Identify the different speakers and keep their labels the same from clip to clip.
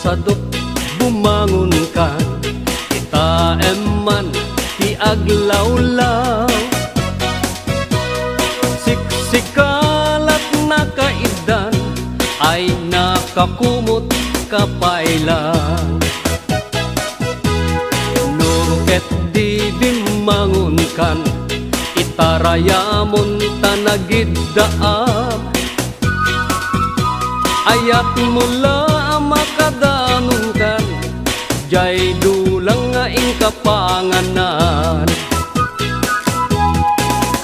Speaker 1: sadot bumangon ka, kita eman ti aglawlaw. Siksikalat na kaidan ay nakakumot kapailan. Nuket di bimangon kan, itarayamon tanagiddaam. Ayat mula makadanong kan, jay dulang nga ing kapanganan.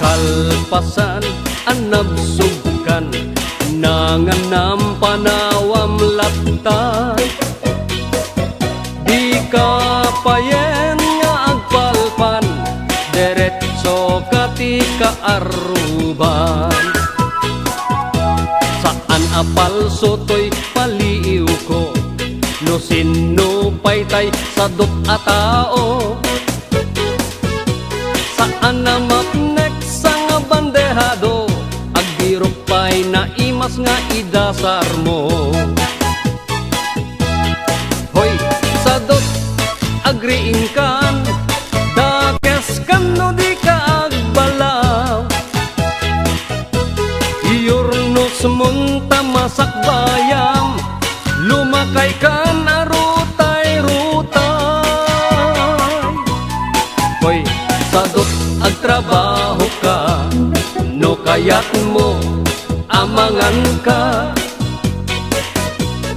Speaker 1: Kalpasan anabsugkan, nanganam panawam laptan. Di kapayen nga agpalpan, deretso kati kaaruban. Saan apal sotoy paliw ko, no sino paytay sadot a tao. Saan na mapnek sang bandehado, agbirok pay na imas nga idasar mo. Hoy, sadot agriin kan, dakes kan no di ka agbalaw. Iyornos munta masak bayam, lumakay kan arutay-rutay. Hoy, sadot agtrabaho ka, no kayat mo amangan ka.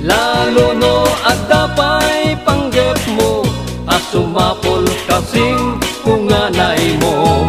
Speaker 1: Lalo no adapay panggep mo, asumapol kasing kunganay mo.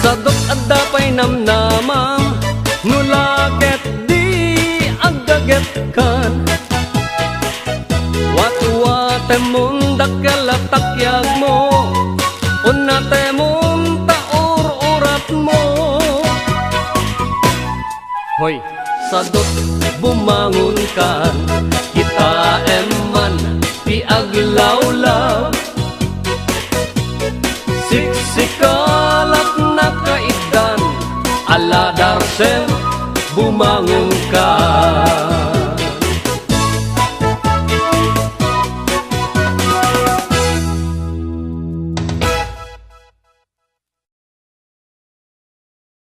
Speaker 1: Sadot adapay namnamam, nulaket di agdaget kan. Watu-wate mun dakalatakyak mo, unate mun taur-urat mo. Hoy, sadot bumangon kan, kita eman ti aglawlaw. Siksikalat na kaidan, ala darsem bumangon ka.